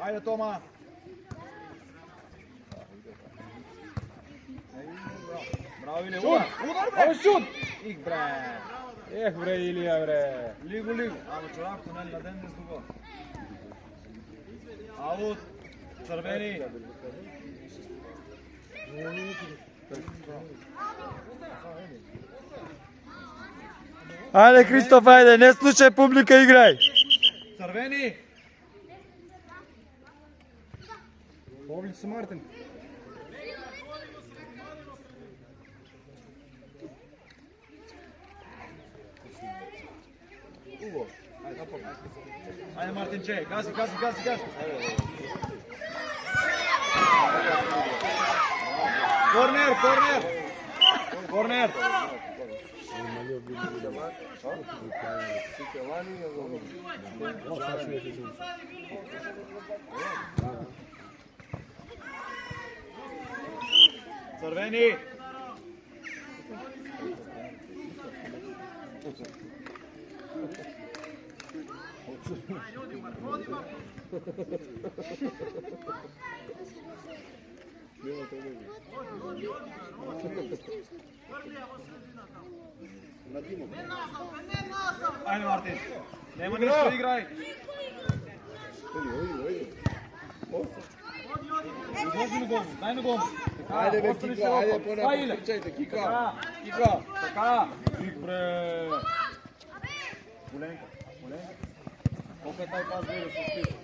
Ајде, Тома. Браво, Илија. Удар, бре. Шут. Ик, бре. Ех, бре, Илија, бре. Лигу. Ама чорапто, нели, на ден не здуго. Аут. Црвени. Ајде, Христоф, ајде, не слушај публика, играј. Црвени. Повлич се Мартин. Уго. Ајде, Мартинче, гази. Корнер. Црвени. Ајде, Мартин. Нема ништо, играј. Дај на гол. Ајде, бе, Кика, ајде, понапред, трчајте, Кика. Така. Ик, бре. Голенка. Колко е тај пас, бе, се списа.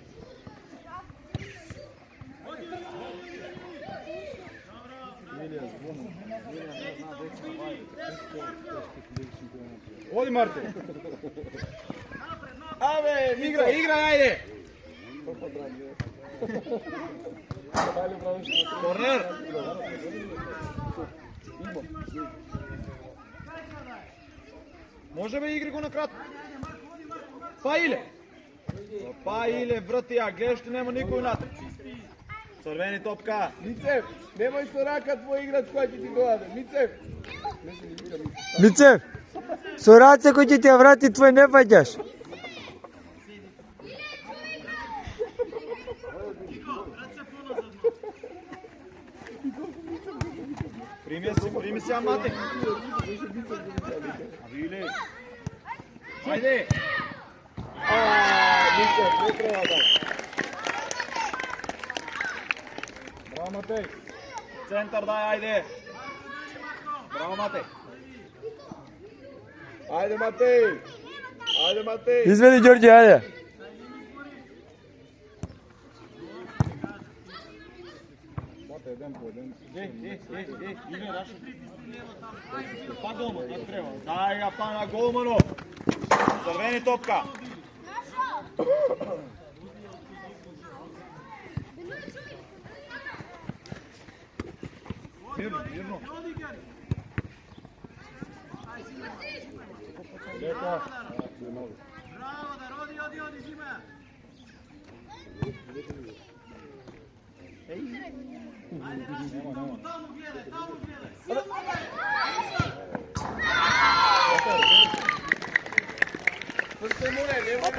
Оди, Мартин. Абе, играј, ајде. Корнер. Може бе, игри го на кратко. Паиле, врати ја, гледаш ти нема никој натре. Црвени топка. Мицев, немој со рака твој играч кој ќе ти доаде. Мицев. Мицев, со раце кој ќе ти ја врати твој не фаќаш. Прими се Амате. Авиле. Ајде. Мицев, не треба да. Браво, Матеј. Центар дај, ајде. Браво, Матеј. Ајде, Матеј. Изведи, Ѓорѓе, ајде. Иде, Рашо. Па голман, не треба. Дај ја па на голманов. Црвени топка. Мирно. Лека. Браво, да роди, Зима. Ајде, Раши, таму гледај. Пусти му, нема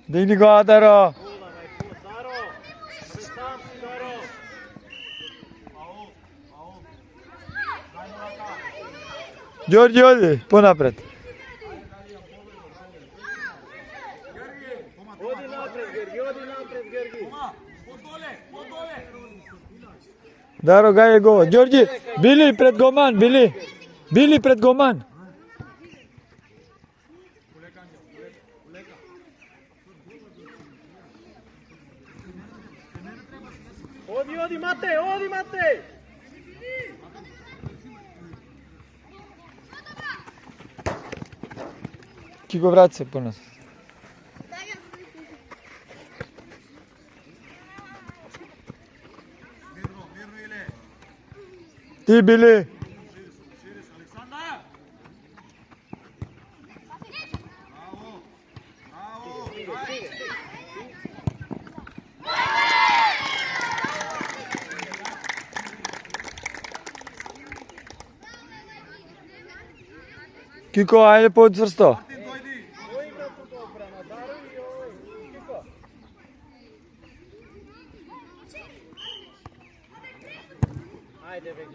Дигни го, Адаро. Ѓорѓе, оди, понапред. Даро, гаје го. Ѓорѓе, били пред голман, били пред голман. Оди, Матеј. Ки го врати се по нас. Ти били. Kiko, ajde počvrsto. Ko igra tu dobro, na Daru i ovaj Kiko. Ajde be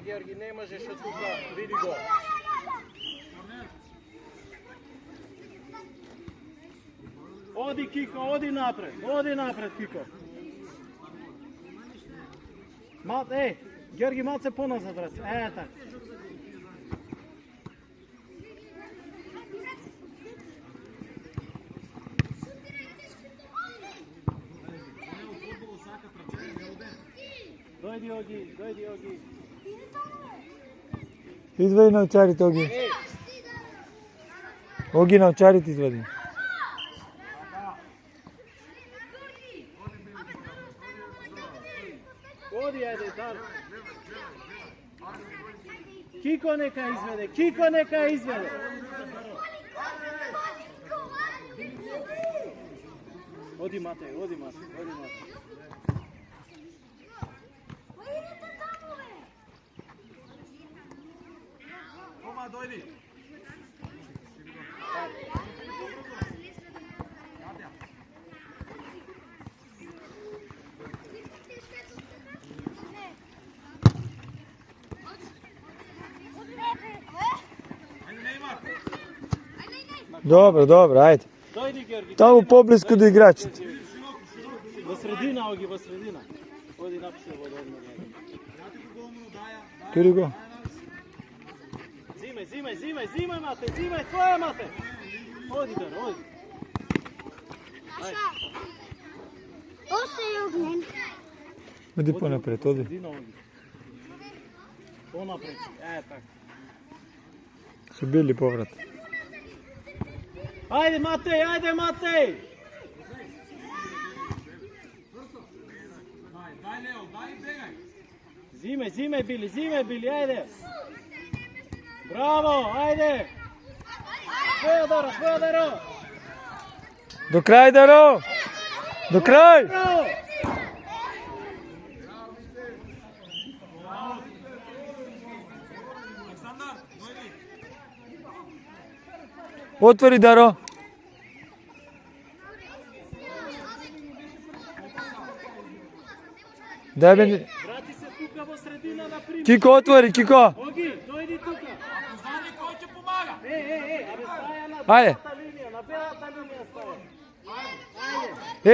Georgi, ne možeš od tuka, vidi go. Odi Kiko, odi napred Kiko. Georgi, malo se ponazad vraci, tako. Dojdi Ogi. Izvedi novčariti, Ogi. Ogi, novčariti izvedi. Odi, ajde, Dar. Kiko neka izvede. Odi Matej. Dobro, ajde. Dojdi Georgi. Tamo poblisku do igračice. Во средина, Оги, во средина. Оди напише вода одмор. Тури го. Зимај, Мате, твоја Мате. Оди, Дар, оди. Остај огнен. Оди понапред, оди. Средина, Оги. Понапред, така. Su bili povrat. Ajde Matej! Zimaj Bili, ajde! Bravo, ajde! Tvoja Daro! Do kraj, Daro! Do kraj! Bravo! Otvori, Daro! Daj meni... Vrati se tuka во sredina na primjer. Kiko, otvori, Kiko! Ogi, dojdi tuka. Ako znani ko će pomaga. Abe staja na Ajde. belata linija, na belata linija staja.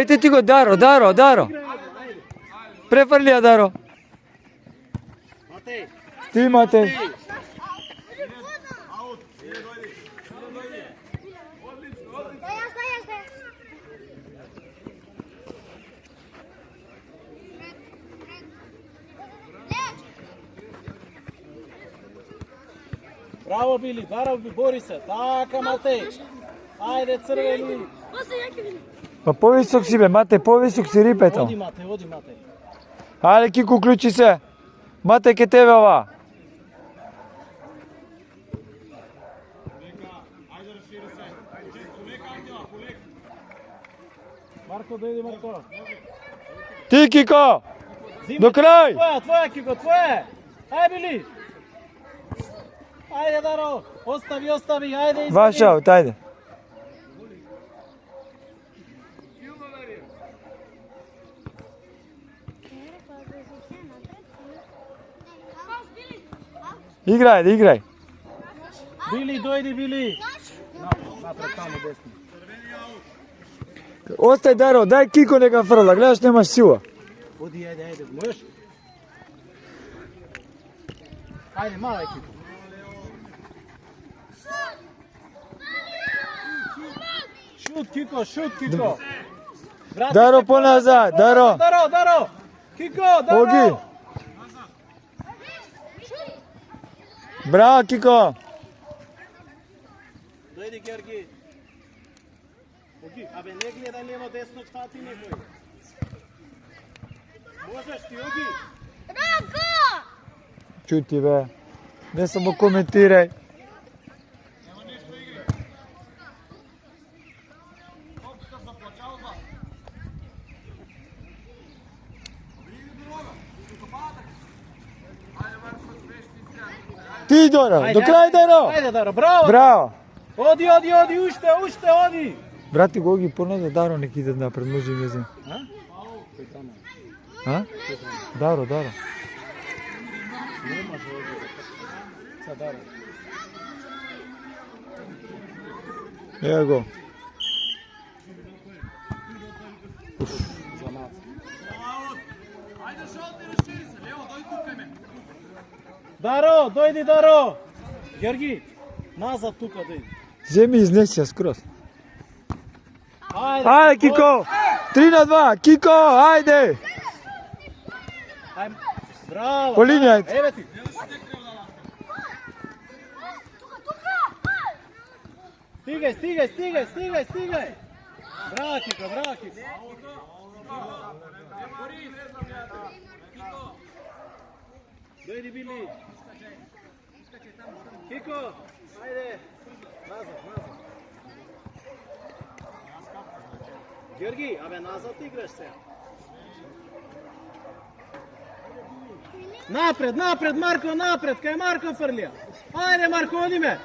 Ejte ti go, Daro! Ajde. Prefrlija, Daro! Matej. Ti, Matej! Bravo Bili, bori se. Така, Матej. Ajde, crveni. Pa povisok si be, Matej, povisok si ripetom. Odi Matej. Ajde, Kiko, uključi se. Matej, ke tebe ova. Marko, dojdi Marko. Ti, Kiko! Do kraj! Tvoja Kiko, tvoja. Ajde Bili. Ajde Daro, ostavi, ajde izvedi. Vaš aut, ajde. Igraj. Bili, dojdi Bili. Napred tamo desno. Ostaj, Daro, daj Kiko neka frla, gledaš nemaš sila. Odi, ajde, možeš? Ajde, mala ekipa. Šut, Kiko. Vrati Daro se ponazad, Daro. Daro. Kiko, Daro. Ogi. Bravo, Kiko. Dojdi, Georgi. Ogi, abe ne gledaj lijevo desno, šta ti nekoj. Možeš ti, Ogi. Čuti be. Ne samo komentiraj. Ajde, Marko, svešti se. Ajde. Ти, Доро, до крај, Доро! Ајде, Даро, браво! Браво! Оди, уште, оди! Брати го ги поназад, Даро нека иде напред, може им јазим. А? Даро. Ево го. Даро, дојди, Даро! Георги, назад тука дојди. Земи изнеси ја скроз. Ајде, Ајде, Кико! 3-2, Кико, ајде! Ајде, браво! По линија, ајде. Еве ти! Стигај! Браво, Кико! Дојди, Били! Кико, ајде! Назад! Георги, абе назад играш сега. Напред, Марко, напред, кај Марко фрлија. Ајде, Марко, оди ме.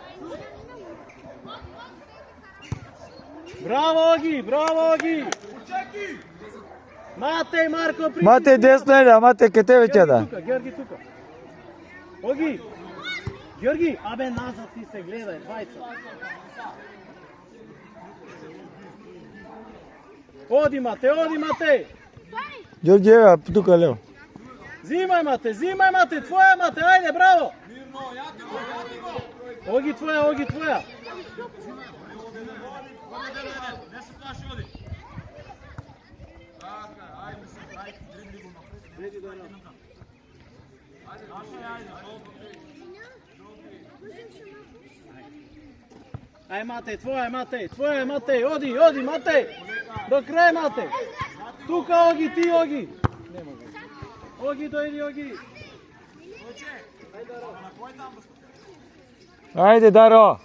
Браво, Оги. Матеј, Марко, притисни. Матеј десно еде, Матеј ке тебе ќе да. Георги тука. Оги. Георги, абе назад ти се гледај, двајца. Оди, Матеј. Ѓорѓи, ева, тука лево. Зимај, Матеј, твоја, Матеј, ајде, браво! Оги твоја. Ај, Матеј, твоја, Матеј, оди, Матеј! До крај, Матеј! Тука, Оги, ти, Оги! Оги, дојди, Оги! Ајде, Даро!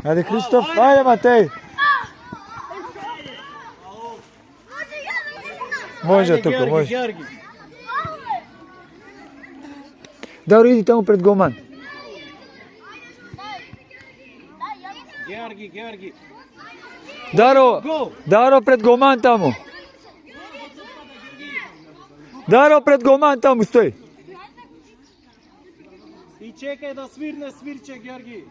Ајде, Христоф, ајде, Матеј! Може тука, може. Георги. Даро, иди таму пред голман. Георги. Даро пред голман таму. Даро пред голман таму стои. И чекај да свирне свирче, Георги.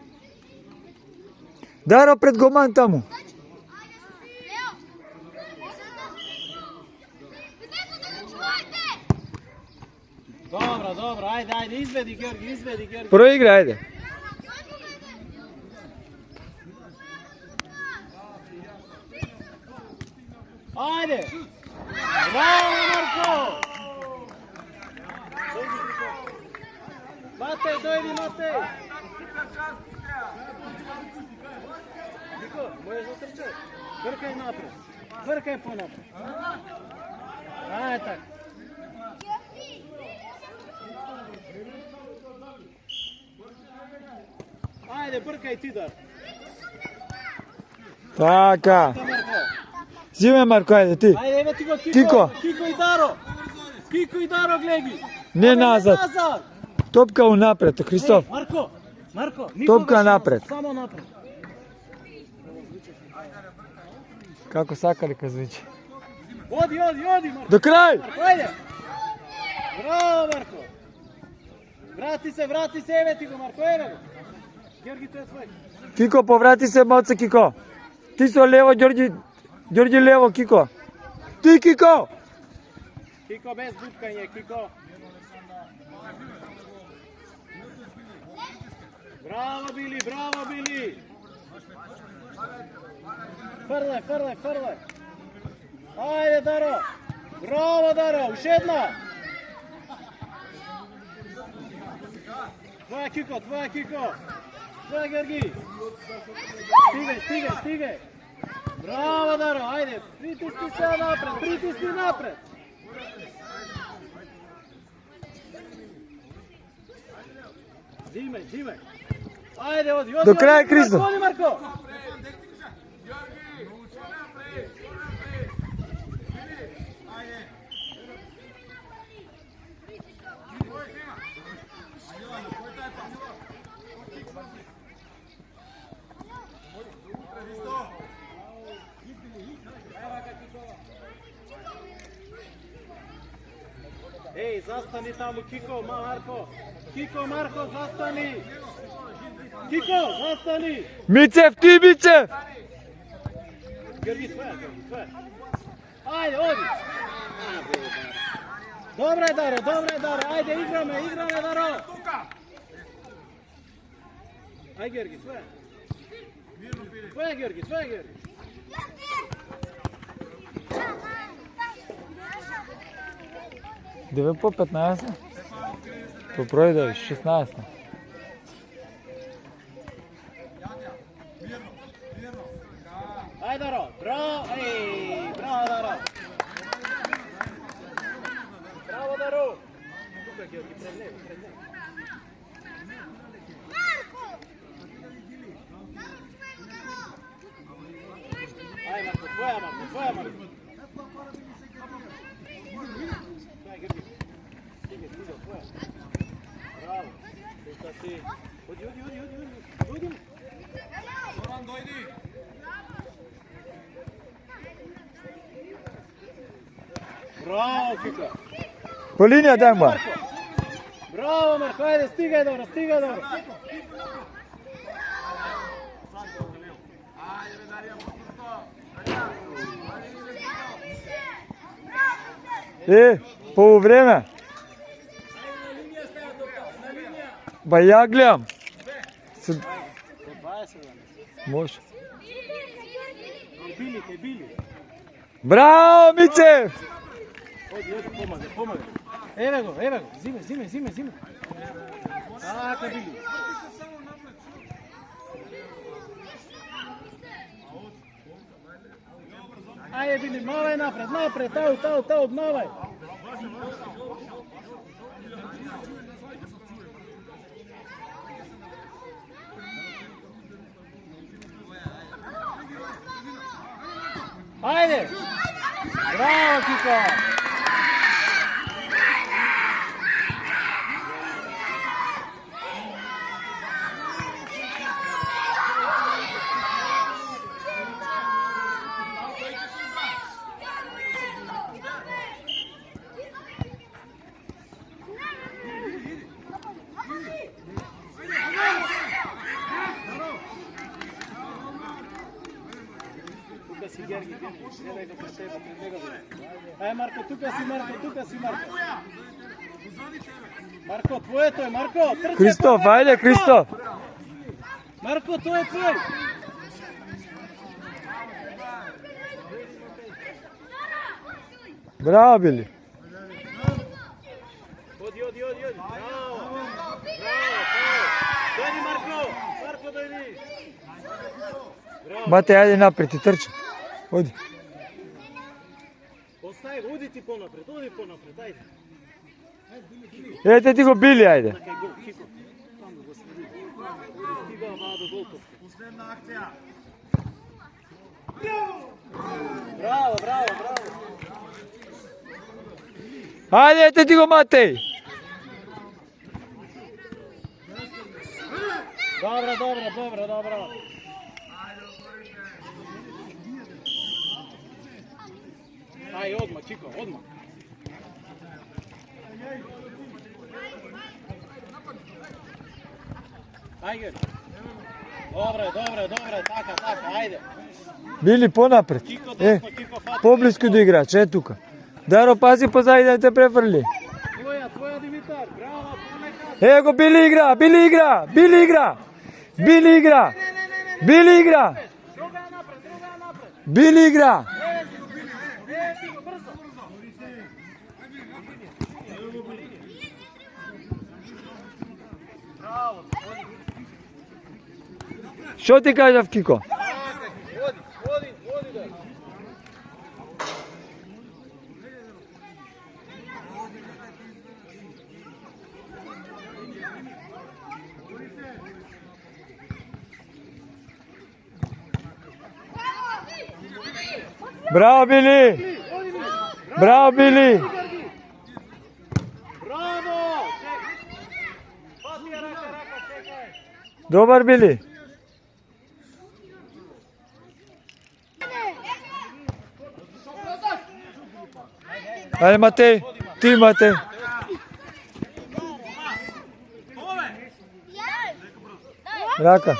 Даро пред голман таму. Добро, ајде, изведи, Георги. Проигра, ајде. Ајде! Браво, Марко! Дојди, Матеј! Нико, можеш да трчаш? Вркај напред. Вркај понапред. Ајде така. Ајде, бркај ти, Дар. Така. Зиме, Марко, ајде ти. Ајде, еве ти го Кико. Кико и Даро, глеги. Не назад. Топка унапред, Христоф. Марко, Топка напред. Само напред. Како сакали казвичи. Оди, Марко. До крај. Ајде. Браво, Марко. Врати се, еве ти го, Марко, еве го. Георги, тој е твој. Кико, поврати се, моца, Кико. Ти со лево, Ѓорѓи лево, Кико. Ти, Кико. Кико без буткање, Кико. Браво, Били. Фрлај. Ајде, Даро. Браво, Даро, уште една. Твоја, Кико. Твоја, Георги. Стигај. Браво, Даро, ајде. Притисни се напред. Зимај. Ајде, оди. До крај, Христо. Оди, Марко. Zastani tamo, Kiko, Marko. Kiko, Marko, zastani. Kiko, zastani. Micev, ti Micev! Georgi, tvoja. Ajde, odi. Dobro je, Daro. Ajde, igrame, Daro. Ajde, Georgi, tvoja. Tvoja, Georgi. 9 по 15. Попройдеш 16. Ajde, Daro. Bravo, Daro. Bravo, Daro. Tukaj, Georgi, pred njega. Ajde, Marko, tvoja, Marko. Tvoja, Georgi. Stiga, tvoja. Bravo. Pušta si. Odi. Zoran, dojdi. Bravo, Kiko. По линија дај му. Bravo, Marko, ajde, stigaj dobro. Полувреме. Ба ја гледам. Може. Bili. Браво, Мицев! Odi, pomagaj. Evo go, zime. Tako, Bili. Ajde, Bili, malo je napred, tau, obnovaj. Ajde! Bravo, Kiko! Aj, Marko, tuka si, Marko. Marko, tvoje to je, Marko. Trče, Kristof, ajde, Kristof. Marko, to je tvoj. Браво, Били. Odi. Bravo. Dojdi, Marko, dojdi. Бате, ајде напред и трчи. Оди. Ostaje, odi ponapred, ajde. Ете ти го Били, ајде. Čekaj, gol, Kiko. Tamo go sledi. Stigao Vado gol to. Последна акција. Bravo. Ајде, ете ти го Матеј. Dobro. Aj, odmah, Kiko, odmah. Ajde. Dobro, taka, ajde. Били понапред. Kiko desno, Kiko fata. Поблиску до играч, е тука. Даро, пази позади да те префрли. Tvoja Dimitar, bravo, ponekad. Его Били игра. Били игра. Druga napred. Били игра. Kiko, brzo. Bravo. Што ти кажав, Кико? Vodi da. Браво, Били! Браво, Били! Bravo! Pati raka, čekaj. Добар, Били! Ајде, Матеј! Ти, Матеј! Рака.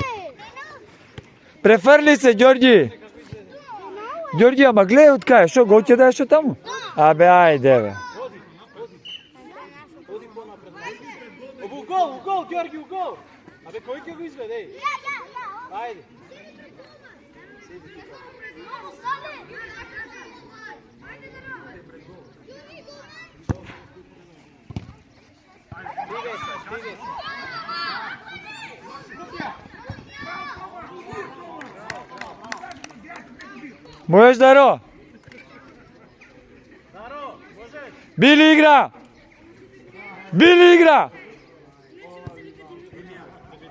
Префрли се, Ѓорѓи. Ѓорѓи, ама гледај од кај, шо гол ќе даеш од таму? Абе, ајде, бе. Оди понапред. У гол, Ѓорѓи, у гол. Абе, кој ќе го изведе, еј? Ајде. Стигај се. Можеш, Даро? Даро, можеш? Били игра! Били игра!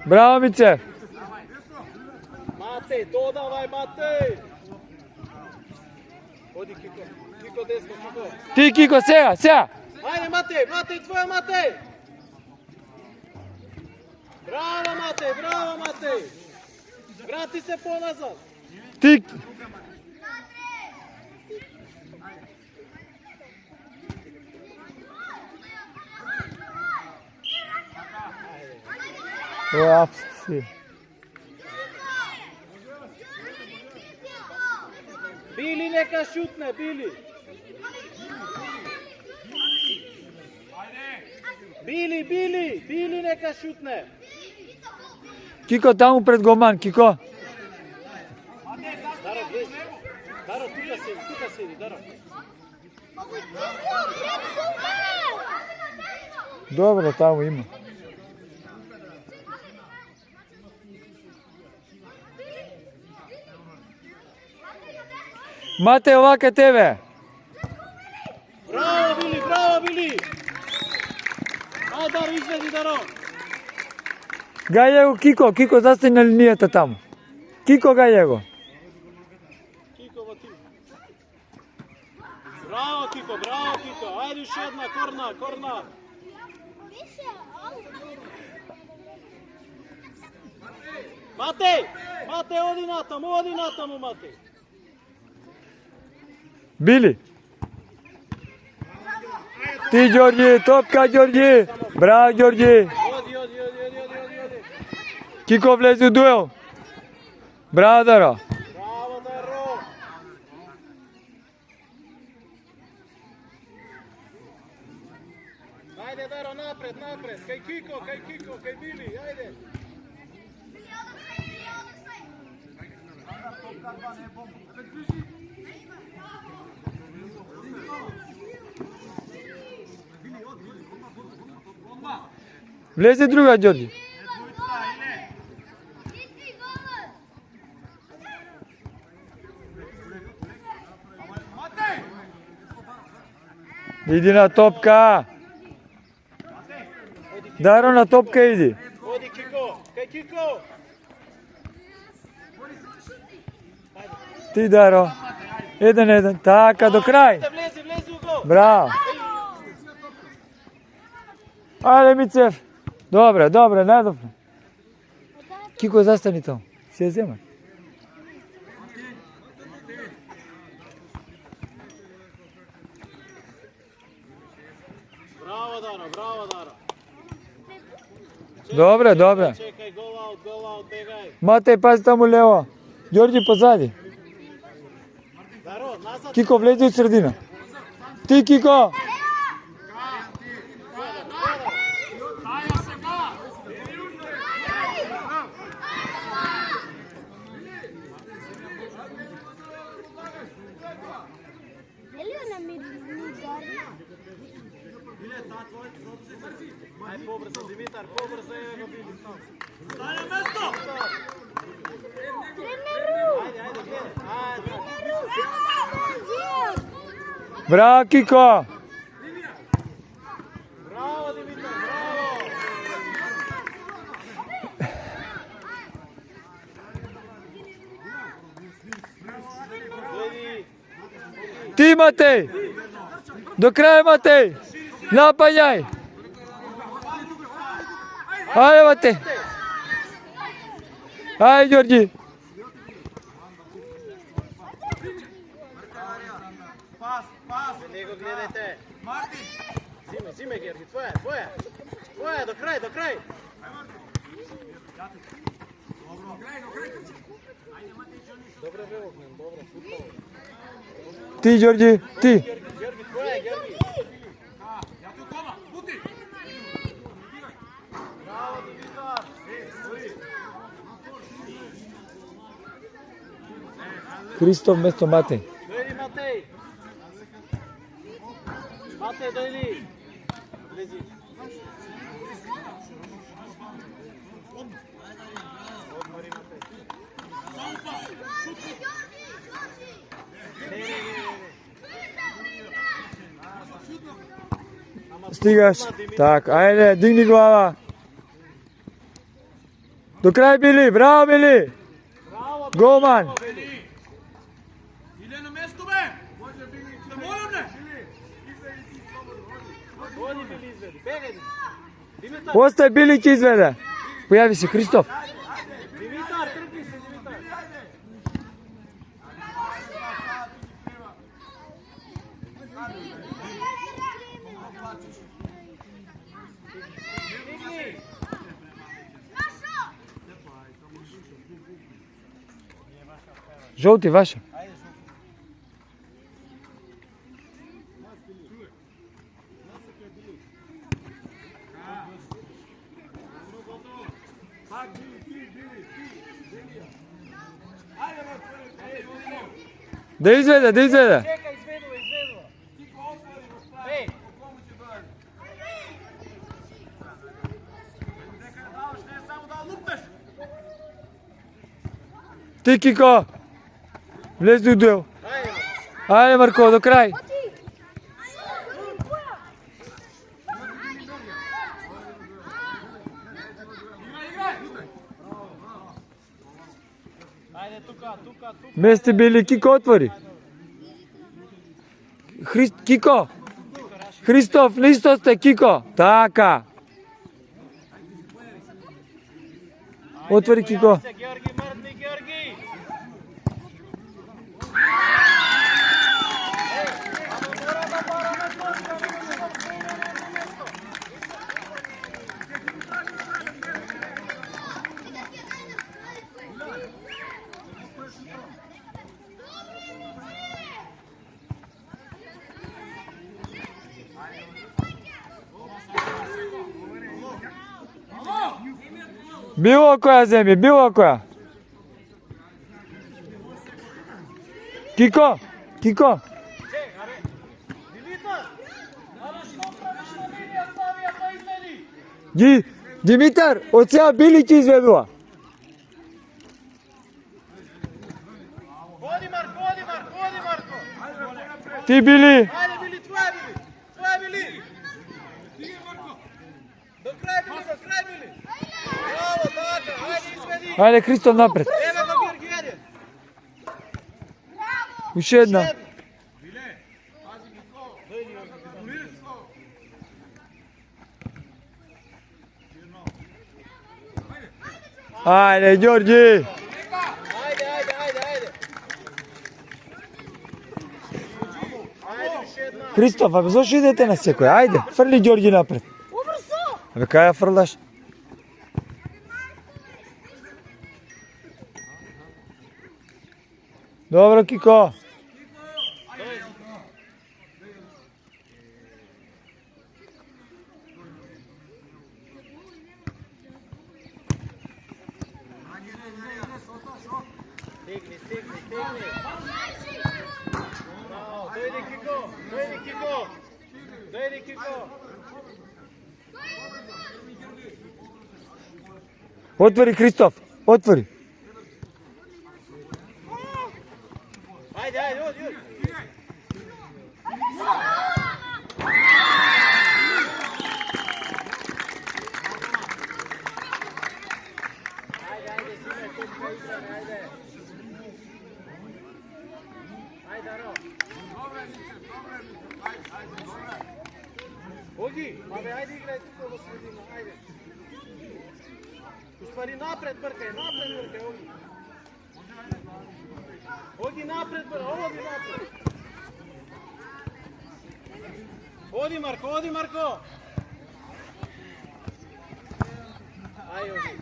Браво, Мицев! Матеј, додавај, Матеј! Оди, Кико. Кико десно, Кико. Ти, Кико, сега! Ајде, Матеј, твоја Матеј! Браво, Матеј! Врати се поназад! Ти... Лапси. Били нека шутне, Били! Били нека шутне! Кико, таму пред голман, Кико. Даро, влези. Даро, тука седи, Даро. Добро, таму има. Матеј, овака тебе. Браво, Били! Ај, Даро, изведи, Даро! Гаје го, Кико, застани на линијата таму. Кико, гаје го. Кико во тим. Браво, Кико! Ајде, уште една, корна! Матеј, оди натаму, Матеј! Били. Ти, Ѓорѓи, топка, Ѓорѓи. Браво, Ѓорѓи. Оди! Кико влезе у дуел. Браво, Даро. Браво, Даро! Ајде, Даро, напред, кај Кико, кај Били, ајде! Влезе друга, Ѓорѓи. Иди на топка. Даро, на топка иди. Оди, Кико, кај Кико! Ти, Даро. 1-1. Така, до крај. Влези у гол! Браво. Ајде, Мицев. Добре, најдобро. Кико, застани таму. Си ја земај. Браво, Даро! Добре. Чекај, гол аут, бегај! Матеј, пази таму лево. Ѓорѓи позади. Даро, назад! Кико, влези у средина. Ти, Кико. Ај, побрзо, Димитар, еве го Били. Стај на место! Ајде, гледај! Браво, Кико. Браво, Димитар, браво! Гледи! Ти, Матеј. До крај, Матеј. Напаѓај. Ајде, Матеј. Ајде, Ѓорѓи. Не го гледајте! Зиме, Георги, твоја, до крај! Добре Белокмен, добре, футбол. Ти, Ѓорѓи, ти. Георги, твоја е, Георги. Браво, Димитар. Христов место Матеј. Дојди, Матеј. Матеј, дојди. Влези. Одмори, Матеј. Стигаш. Так, ајде, дигни глава. До крај Били, браво Били. Браво, Голман. Иде на место, бе! Не молам, не! Оди Били изведи, бегај. Димитар, Остај Били ќе изведе. Појави се Христоф. Димитар, трпи се, Димитар. Стигни. Жолти ваша. Ајде, Да изведе, да изведе. чека, изведува, изведува. Еј, Ти Кико. Влези у дуел. ајде. Ајде Марко, до крај. Ајде, тука. Месте Били, Кико отвори. Кико. Христоф, на исто сте, Кико. Така. Отвори Кико. Појави се, Георги, мртни, Георги. Било која земја, било која. Кико, Кико. Димитар, ама што правиш на линија, стави ја па изведи. Димитар, од сега Били ќе изведува. Оди Марко, оди Марко, оди Марко. Ти Били. Ајде Били, твоја Били. Твоја Били. До крај Били, до крај Били. Браво, така, ајде изведи. Ајде Христоф напред. Ева го Георги, ајде. Уште една. Ајде Ѓорѓи. Ајде, ајде, ајде, ајде. Ајде, уште една. Христоф, абе зошто идете на секој? Ајде, фрли Ѓорѓи напред. Абе кај ја фрлаш? Добро Кико. Стигни, стигни, стигни. Браво, дојди Кико, дојди Кико. Дојди Кико. Отвори Христоф, отвори. Ајде, ајде, оди, оди. Ајде, ајде, сине, тупка играме, ајде. Ајде, Аро. Оги, абе, ајде играј тука во средина, ајде. Уствари напред бркај, Оги. Оги напред, оди напред. Оди Марко, оди Марко. Ај, Оги.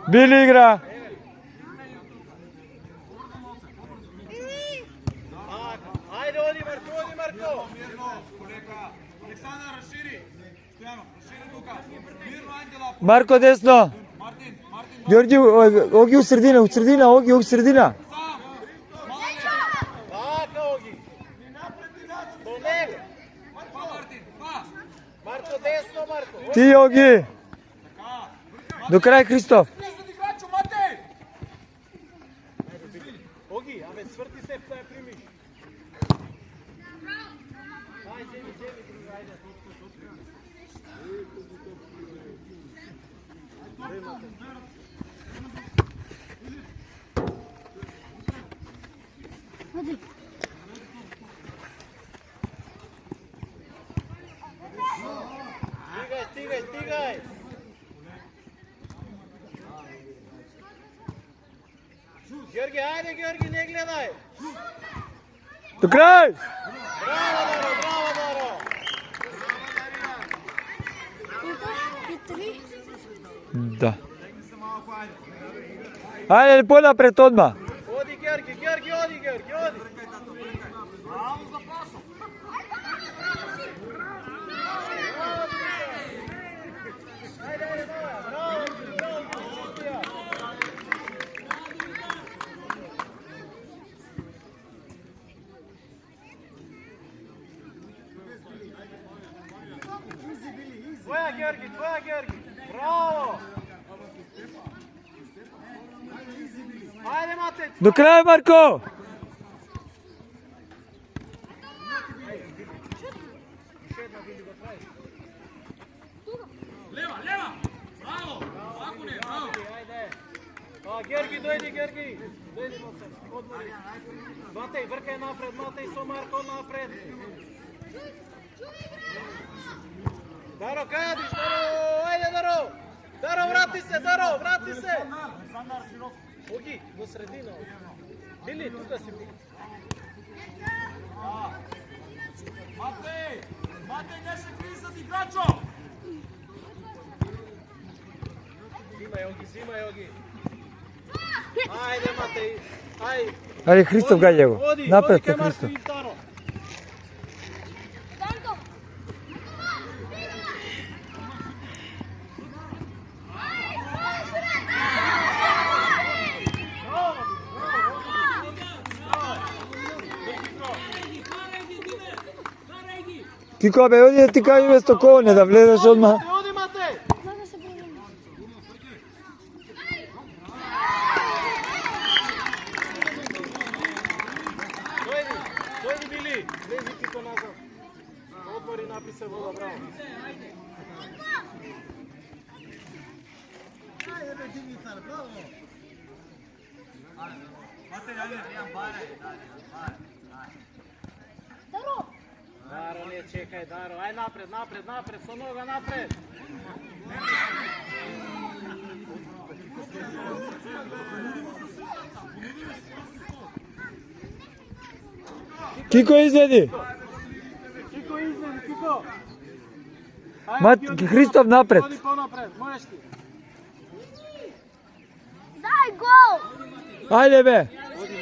Били игра. Ајде, оди Марко, оди Марко. Александар, разшири. Стојано, разшири тука. Мирно, Ангела. Марко десно. Мартин. Ѓорѓи, оги у средина, оги у средина. Така, Оги. До него. Марко десно, Марко. Ти, Оги. До крај, Христов. Оги, абе сврти се, да ја примиш. Ајде, земи, ајде. Стигај. Георги, ајде Георги, не гледај. До крај. Браво, Даро. Да. Ајде, понапред одма. Оди Георги, оди. Твоја Георги. Браво. Ајде, Мате. До крај, Марко. Лева. Браво. Ако не, браво. Ајде. Георги, дојди, Георги. Дојди, Мате. Матеј, вркај напред, Матеј со Марко напред. Даро, кај одиш, Даро? Ајде, Даро. Даро, врати се. Оги, во средина. Били, тука си били. Матеј, неше кризат играчо. Зимај, Оги. Ајде, Матеј. Ајде, Христов гаѓа го. Напред, Христов. Кико, бе, оди да ти кажи место коване, да влезеш одма. Оди, Матеј. Дојди, Били. Влези Кико назад. Отвори, написе вода, браво. Матеј, ајде, имам баре. Даро, не чекај, Даро. Ај напред, со нога напред. Кико изеди. Кико. Христов напред. Оди понапред, можеш ти. Дай гол! Ајде, бе. Оди.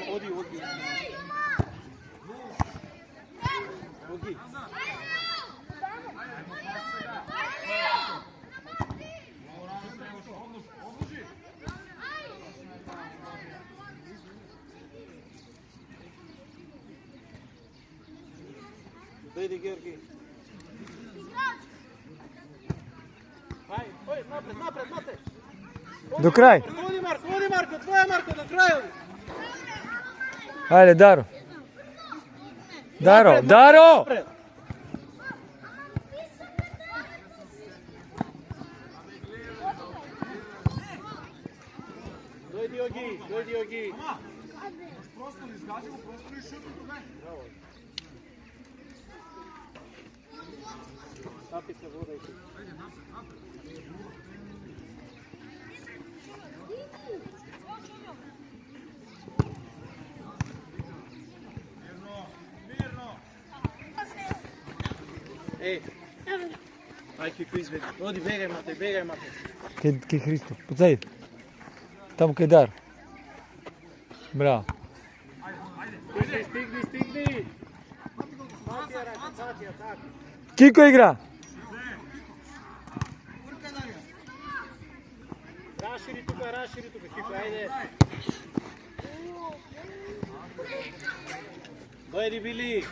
Дојди, Георги. Ај, напред, Мате. До крај. Оди Марко, твоја Марко, до крај оди. Ајде, Даро. Даро. Напред. Дојди, Оги. Просто не изгази го, просто не шутно, бе. Напи се вода и ти. Еј. Ај, Кико изведи. Оди, бегај, Матеј. Ке Христов, подзади. Tam kaj Dar. Bravo. Stigni. Matija, tako. Kiko igra. Raširi tuka, Kiko, ajde. Dojedi Bili.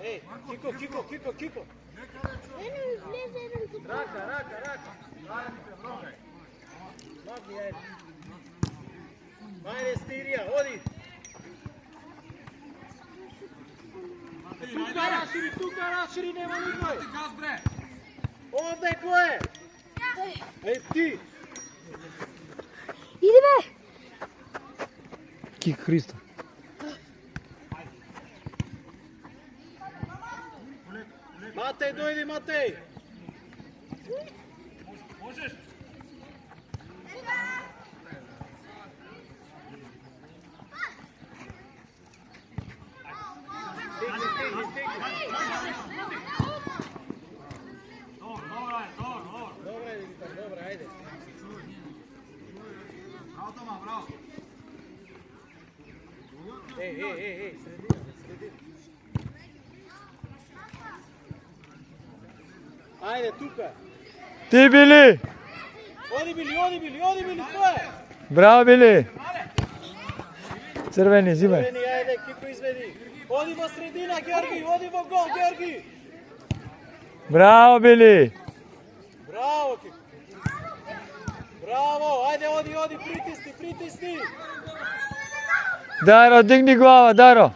Ej, Kiko. Raka. Magi, ajde. Ajde, Stirija, odi. Tuka raširi, nema nikoj. Ovdje ko je? Ej, ti. Idi be! Kik Hristo. Matej, dojdi, Matej. Stigni. Dobra, ajde. Bravo. Ej, sredina. Ajde, tuka. Ti Bili. Odi Bili, ko je? Bravo Bili. Crveni, zimaj. Crveni, ajde, Kiko izvedi. Odi vo sredina, Georgi, odi vo gol, Georgi. Bravo Bili. Bravo, Kiko. Bravo, ajde, odi, pritisni. Daro, digni glava, Daro.